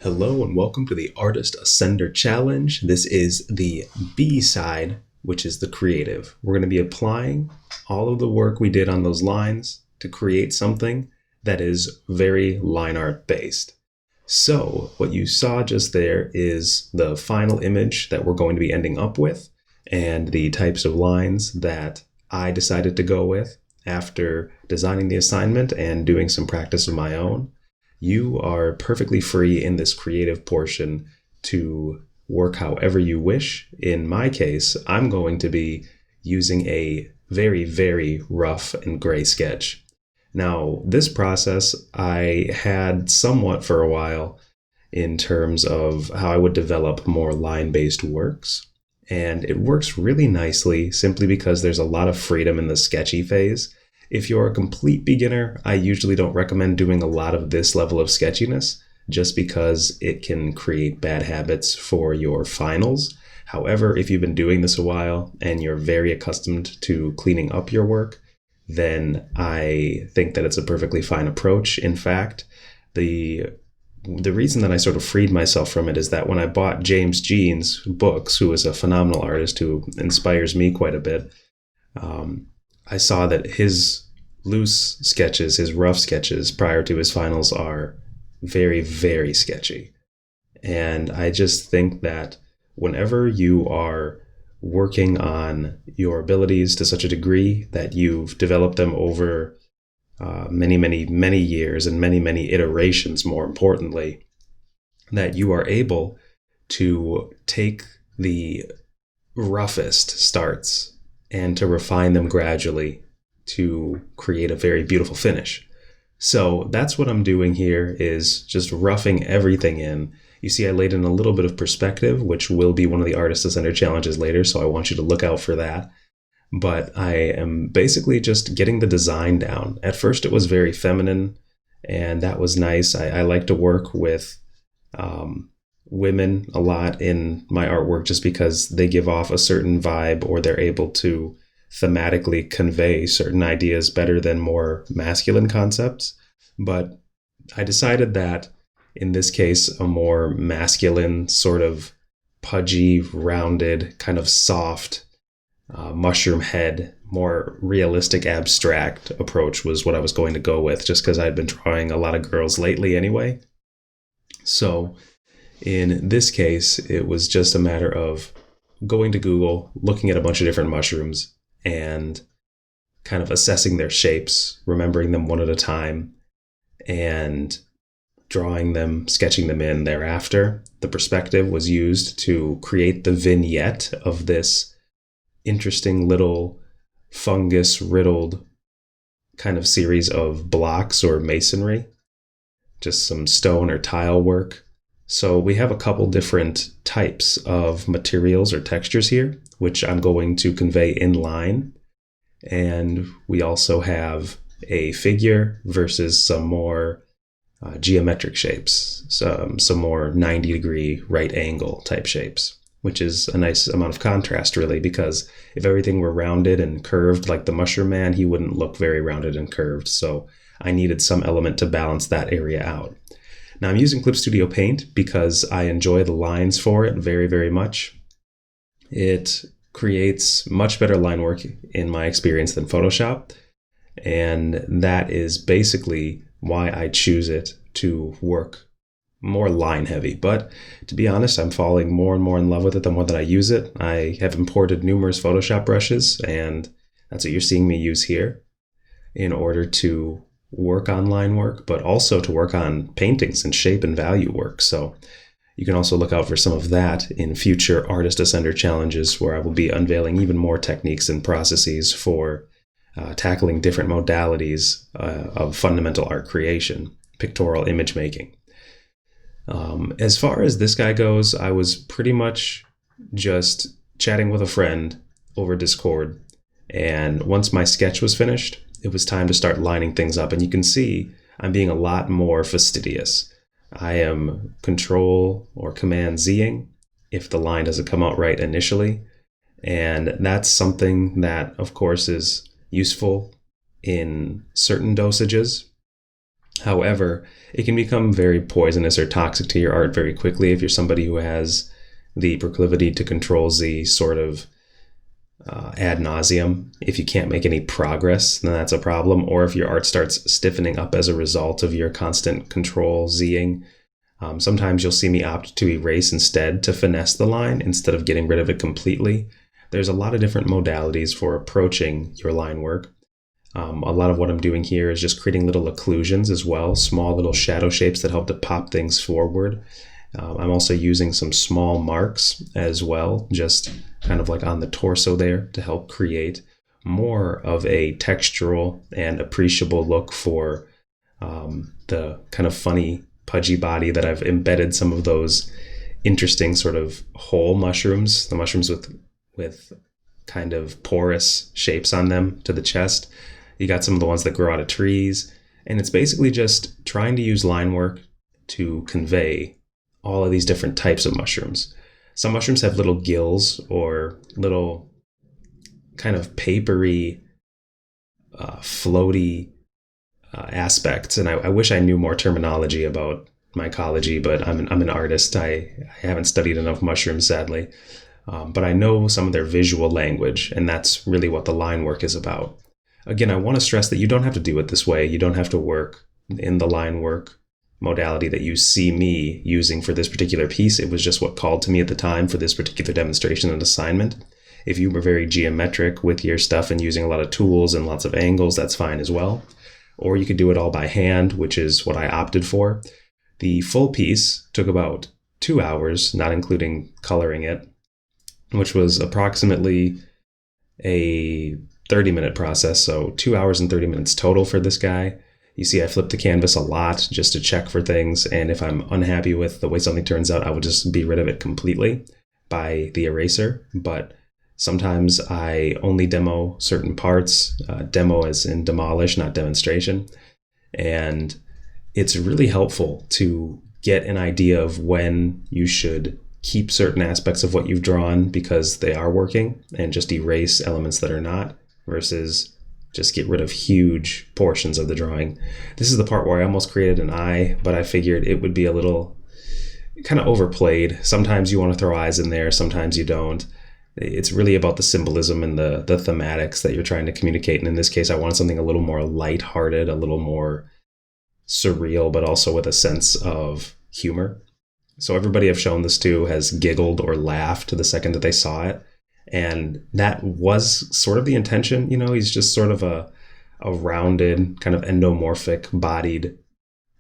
Hello and welcome to the Artist Ascender Challenge. This is the B side, which is the creative. We're going to be applying all of the work we did on those lines to create something that is very line art based. So what you saw just there is the final image that we're going to be ending up with and the types of lines that I decided to go with after designing the assignment and doing some practice of my own. You are perfectly free in this creative portion to work however you wish. In my case, I'm going to be using a very, very rough and gray sketch. Now, this process I had somewhat for a while in terms of how I would develop more line-based works. And it works really nicely simply because there's a lot of freedom in the sketchy phase. If you're a complete beginner, I usually don't recommend doing a lot of this level of sketchiness just because it can create bad habits for your finals. However, if you've been doing this a while and you're very accustomed to cleaning up your work, then I think that it's a perfectly fine approach. In fact, the reason that I sort of freed myself from it is that when I bought James Jean's books, who is a phenomenal artist who inspires me quite a bit, I saw that his loose sketches, his rough sketches prior to his finals are very, very sketchy. And I just think that whenever you are working on your abilities to such a degree that you've developed them over many, many, many years and many, many iterations, more importantly, that you are able to take the roughest starts and to refine them gradually to create a very beautiful finish. So that's what I'm doing here, is just roughing everything in. You see I laid in a little bit of perspective, which will be one of the Artist Ascender challenges later, so I want you to look out for that. But I am basically just getting the design down. At first it was very feminine, and that was nice. I like to work with women a lot in my artwork just because they give off a certain vibe, or they're able to thematically convey certain ideas better than more masculine concepts. But I decided that in this case, a more masculine, sort of pudgy, rounded, kind of soft mushroom head, more realistic, abstract approach was what I was going to go with, just because I'd been drawing a lot of girls lately anyway. So in this case, it was just a matter of going to Google, looking at a bunch of different mushrooms, and kind of assessing their shapes, remembering them one at a time, and drawing them, sketching them in thereafter. The perspective was used to create the vignette of this interesting little fungus-riddled kind of series of blocks or masonry, just some stone or tile work. So we have a couple different types of materials or textures here, which I'm going to convey in line. And we also have a figure versus some more geometric shapes, some more 90-degree right angle type shapes, which is a nice amount of contrast, really, because if everything were rounded and curved like the Mushroom Man, he wouldn't look very rounded and curved. So I needed some element to balance that area out. Now I'm using Clip Studio Paint because I enjoy the lines for it very, very much. It creates much better line work in my experience than Photoshop. And that is basically why I choose it to work more line heavy. But to be honest, I'm falling more and more in love with it the more that I use it. I have imported numerous Photoshop brushes, and that's what you're seeing me use here in order to work on line work, but also to work on paintings and shape and value work. So you can also look out for some of that in future Artist Ascender challenges, where I will be unveiling even more techniques and processes for tackling different modalities of fundamental art creation, pictorial image making. As far as this guy goes, I was pretty much just chatting with a friend over Discord, and once my sketch was finished, it was time to start lining things up. And you can see I'm being a lot more fastidious. I am Control or Command Zing if the line doesn't come out right initially. And that's something that, of course, is useful in certain dosages. However, it can become very poisonous or toxic to your art very quickly if you're somebody who has the proclivity to control Z sort of ad nauseum. If you can't make any progress, then that's a problem. Or if your art starts stiffening up as a result of your constant control Zing. Sometimes you'll see me opt to erase instead to finesse the line instead of getting rid of it completely. There's a lot of different modalities for approaching your line work. A lot of what I'm doing here is just creating little occlusions as well, small little shadow shapes that help to pop things forward. I'm also using some small marks as well, just kind of like on the torso there to help create more of a textural and appreciable look for the kind of funny, pudgy body that I've embedded some of those interesting sort of whole mushrooms, the mushrooms with kind of porous shapes on them to the chest. You got some of the ones that grow out of trees, and it's basically just trying to use line work to convey all of these different types of mushrooms. Some mushrooms have little gills or little kind of papery, floaty aspects. And I wish I knew more terminology about mycology, but I'm an artist. I haven't studied enough mushrooms, sadly. But I know some of their visual language, and that's really what the line work is about. Again, I want to stress that you don't have to do it this way. You don't have to work in the line work modality that you see me using for this particular piece. It was just what called to me at the time for this particular demonstration and assignment. If you were very geometric with your stuff and using a lot of tools and lots of angles, that's fine as well. Or you could do it all by hand, which is what I opted for. The full piece took about 2 hours, not including coloring it, which was approximately a 30-minute process. So 2 hours and 30 minutes total for this guy. You see, I flip the canvas a lot just to check for things. And if I'm unhappy with the way something turns out, I would just be rid of it completely by the eraser. But sometimes I only demo certain parts, demo as in demolish, not demonstration. And it's really helpful to get an idea of when you should keep certain aspects of what you've drawn because they are working and just erase elements that are not, versus just get rid of huge portions of the drawing. This is the part where I almost created an eye, but I figured it would be a little kind of overplayed. Sometimes you want to throw eyes in there, sometimes you don't. It's really about the symbolism and the thematics that you're trying to communicate. And in this case, I wanted something a little more lighthearted, a little more surreal, but also with a sense of humor. So everybody I've shown this to has giggled or laughed the second that they saw it. And that was sort of the intention. You know, he's just sort of a rounded, kind of endomorphic bodied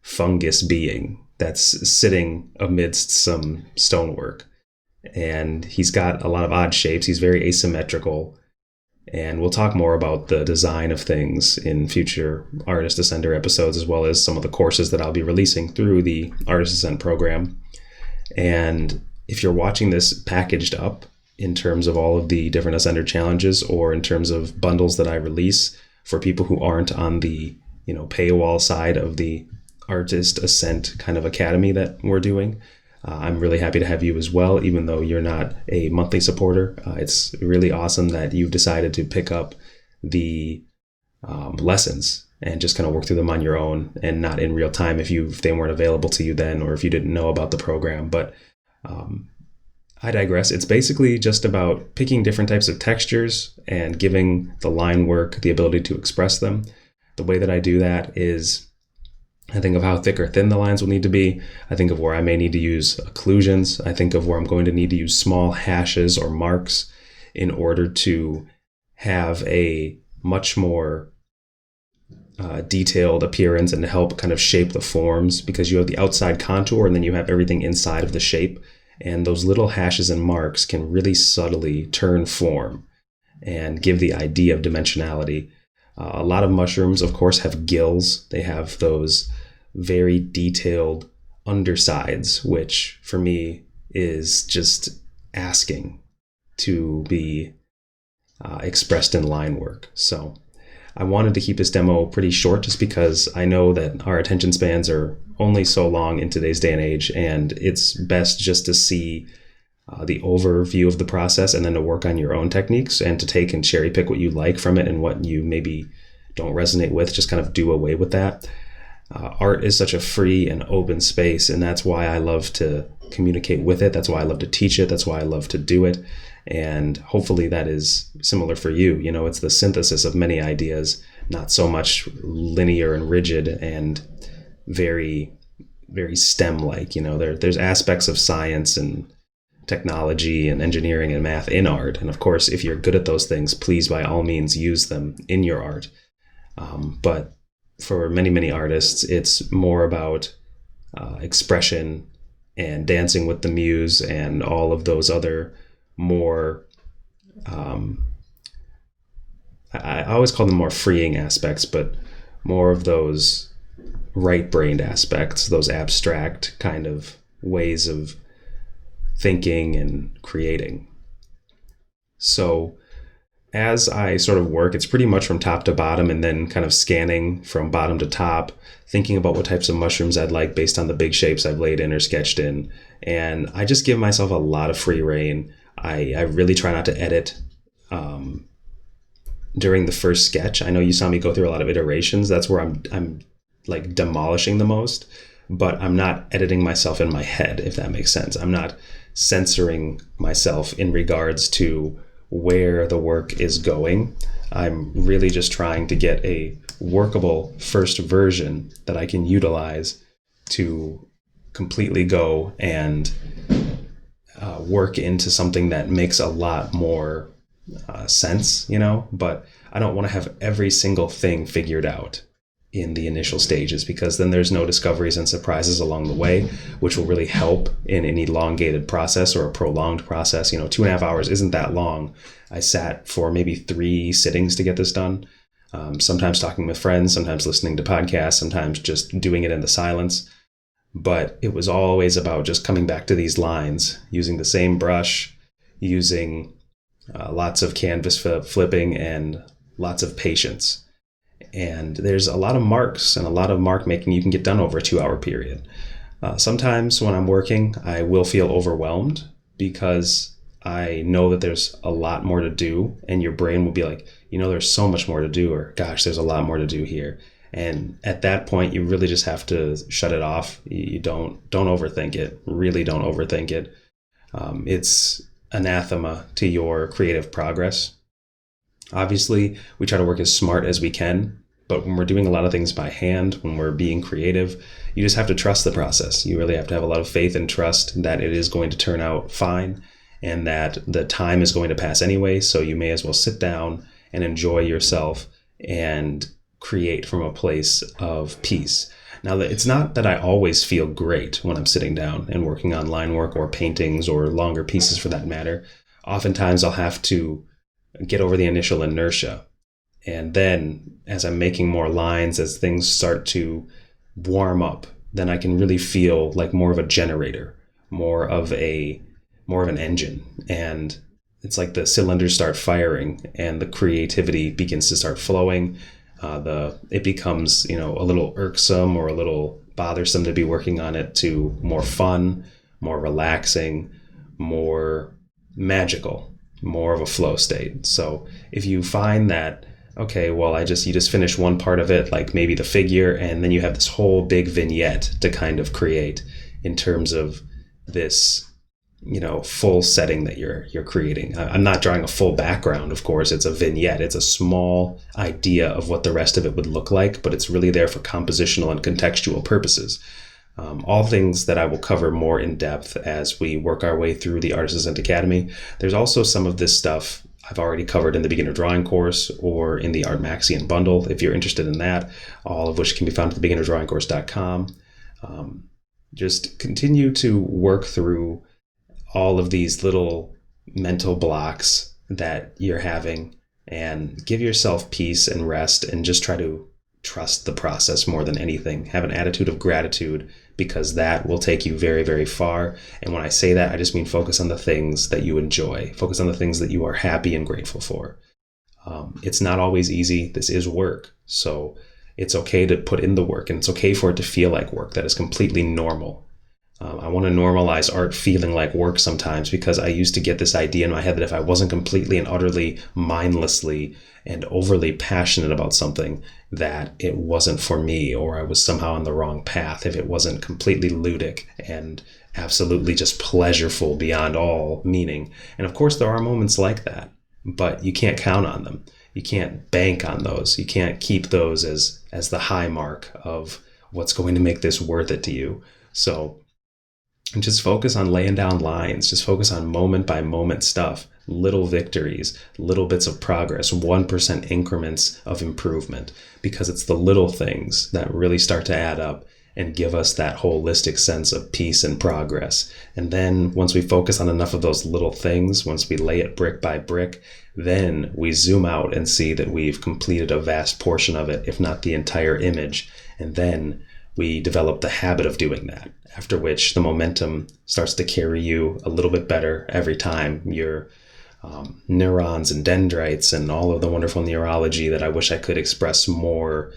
fungus being that's sitting amidst some stonework. And he's got a lot of odd shapes. He's very asymmetrical. And we'll talk more about the design of things in future Artist Ascender episodes, as well as some of the courses that I'll be releasing through the Artist Ascent program. And if you're watching this packaged up in terms of all of the different Ascender challenges, or in terms of bundles that I release for people who aren't on the, paywall side of the Artist Ascent kind of academy that we're doing, I'm really happy to have you as well, even though you're not a monthly supporter. It's really awesome that you've decided to pick up the lessons and just kind of work through them on your own and not in real time if they weren't available to you then, or if you didn't know about the program. But I digress. It's basically just about picking different types of textures and giving the line work the ability to express them. The way that I do that is I think of how thick or thin the lines will need to be. I think of where I may need to use occlusions. I think of where I'm going to need to use small hashes or marks in order to have a much more detailed appearance and to help kind of shape the forms, because you have the outside contour and then you have everything inside of the shape. And those little hashes and marks can really subtly turn form and give the idea of dimensionality. A lot of mushrooms, of course, have gills. They have those very detailed undersides, which for me is just asking to be expressed in line work. So I wanted to keep this demo pretty short just because I know that our attention spans are only so long in today's day and age, and it's best just to see the overview of the process and then to work on your own techniques and to take and cherry pick what you like from it and what you maybe don't resonate with. Just kind of do away with that. Art is such a free and open space, and that's why I love to communicate with it. That's why I love to teach it. That's why I love to do it. And hopefully that is similar for you. It's the synthesis of many ideas, not so much linear and rigid and very, very STEM-like. There's aspects of science and technology and engineering and math in art. And of course, if you're good at those things, please by all means use them in your art. But for many, many artists, it's more about expression and dancing with the muse and all of those other more, I always call them more freeing aspects, but more of those right-brained aspects, those abstract kind of ways of thinking and creating. So as I sort of work, it's pretty much from top to bottom and then kind of scanning from bottom to top, thinking about what types of mushrooms I'd like based on the big shapes I've laid in or sketched in. And I just give myself a lot of free rein. I really try not to edit during the first sketch. I know you saw me go through a lot of iterations. That's where I'm like demolishing the most, but I'm not editing myself in my head, if that makes sense. I'm not censoring myself in regards to where the work is going. I'm really just trying to get a workable first version that I can utilize to completely go and work into something that makes a lot more sense, but I don't want to have every single thing figured out in the initial stages, because then there's no discoveries and surprises along the way, which will really help in an elongated process or a prolonged process. 2.5 hours isn't that long. I sat for maybe 3 sittings to get this done. Sometimes talking with friends, sometimes listening to podcasts, sometimes just doing it in the silence. But it was always about just coming back to these lines, using the same brush, using lots of canvas flipping and lots of patience. And there's a lot of marks and a lot of mark making you can get done over a 2-hour period. Sometimes when I'm working, I will feel overwhelmed because I know that there's a lot more to do, and your brain will be like, there's so much more to do, or gosh, there's a lot more to do here. And at that point, you really just have to shut it off. You don't overthink it. Really don't overthink it. It's anathema to your creative progress. Obviously, we try to work as smart as we can, but when we're doing a lot of things by hand, when we're being creative, you just have to trust the process. You really have to have a lot of faith and trust that it is going to turn out fine and that the time is going to pass anyway. So you may as well sit down and enjoy yourself and create from a place of peace. Now, it's not that I always feel great when I'm sitting down and working on line work or paintings or longer pieces for that matter. Oftentimes I'll have to get over the initial inertia. And then as I'm making more lines, as things start to warm up, then I can really feel like more of a generator, more of an engine. And it's like the cylinders start firing and the creativity begins to start flowing. It becomes, a little irksome or a little bothersome to be working on it, to more fun, more relaxing, more magical, more of a flow state. So if you find that, okay, well, you just finish one part of it, like maybe the figure, and then you have this whole big vignette to kind of create in terms of this, full setting that you're creating. I'm not drawing a full background, of course. It's a vignette. It's a small idea of what the rest of it would look like, but it's really there for compositional and contextual purposes. All things that I will cover more in depth as we work our way through the Ascent Academy. There's also some of this stuff I've already covered in the beginner drawing course or in the Art Maxian bundle, if you're interested in that, all of which can be found at thebeginnerdrawingcourse.com. Just continue to work through all of these little mental blocks that you're having and give yourself peace and rest, and just try to trust the process more than anything. Have an attitude of gratitude, because that will take you very, very far. And when I say that, I just mean focus on the things that you enjoy. Focus on the things that you are happy and grateful for. It's not always easy. This is work. So it's okay to put in the work, and it's okay for it to feel like work. That is completely normal. I want to normalize art feeling like work sometimes, because I used to get this idea in my head that if I wasn't completely and utterly mindlessly and overly passionate about something, that it wasn't for me, or I was somehow on the wrong path if it wasn't completely ludic and absolutely just pleasureful beyond all meaning. And of course, there are moments like that, but you can't count on them. You can't bank on those. You can't keep those as the high mark of what's going to make this worth it to you. So just focus on laying down lines. Just focus on moment by moment stuff, little victories, little bits of progress, 1% increments of improvement, because it's the little things that really start to add up and give us that holistic sense of peace and progress. And then once we focus on enough of those little things, once we lay it brick by brick, then we zoom out and see that we've completed a vast portion of it, if not the entire image. And then we develop the habit of doing that, after which the momentum starts to carry you a little bit better every time. Your neurons and dendrites and all of the wonderful neurology that I wish I could express more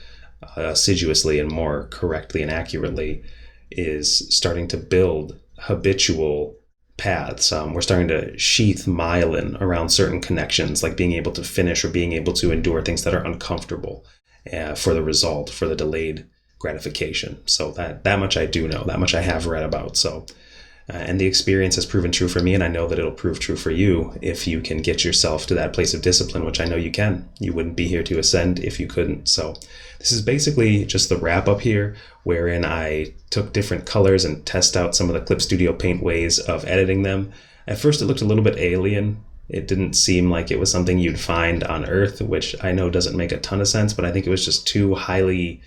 assiduously and more correctly and accurately is starting to build habitual paths. We're starting to sheath myelin around certain connections, like being able to finish or being able to endure things that are uncomfortable for the result, for the delayed gratification. So that much I do know, that much I have read about. So and the experience has proven true for me, and I know that it'll prove true for you if you can get yourself to that place of discipline, which I know you can. You wouldn't be here to Ascend if you couldn't. So this is basically just the wrap up here, wherein I took different colors and test out some of the Clip Studio Paint ways of editing them. At first it looked a little bit alien. It didn't seem like it was something you'd find on Earth, which I know doesn't make a ton of sense, but I think it was just too highly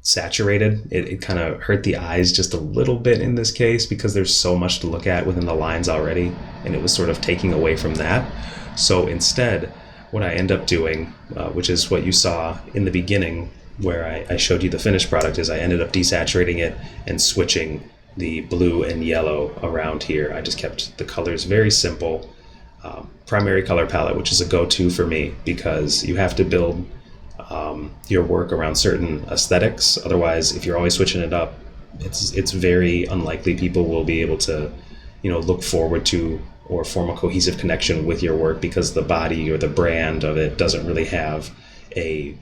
saturated. It kind of hurt the eyes just a little bit in this case, because there's so much to look at within the lines already, and it was sort of taking away from that. So instead, what I end up doing, which is what you saw in the beginning where I showed you the finished product, is I ended up desaturating it and switching the blue and yellow around here. I just kept the colors very simple. Primary color palette, which is a go-to for me, because you have to build your work around certain aesthetics. Otherwise, if you're always switching it up, it's very unlikely people will be able to, look forward to or form a cohesive connection with your work, because the body or the brand of it doesn't really have a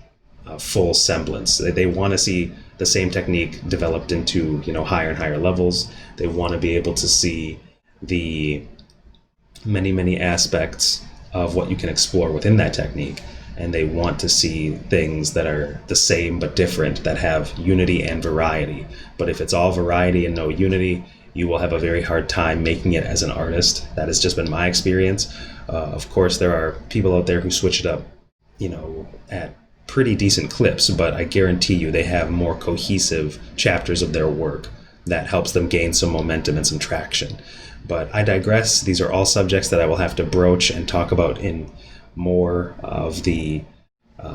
full semblance. They want to see the same technique developed into, higher and higher levels. They want to be able to see the many, many aspects of what you can explore within that technique. And they want to see things that are the same but different, that have unity and variety. But if it's all variety and no unity, you will have a very hard time making it as an artist. That has just been my experience. Of course, there are people out there who switch it up, at pretty decent clips, but I guarantee you they have more cohesive chapters of their work that helps them gain some momentum and some traction. But I digress. These are all subjects that I will have to broach and talk about in more of the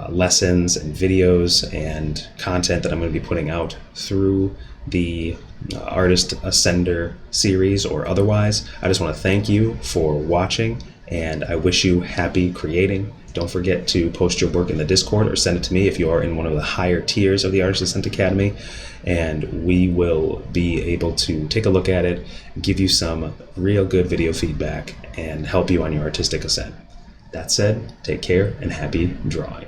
lessons and videos and content that I'm going to be putting out through the Artist Ascender series or otherwise. I just want to thank you for watching, and I wish you happy creating. Don't forget to post your work in the Discord or send it to me if you are in one of the higher tiers of the Artist Ascent Academy, and we will be able to take a look at it, give you some real good video feedback, and help you on your artistic ascent. That said, take care and happy drawing.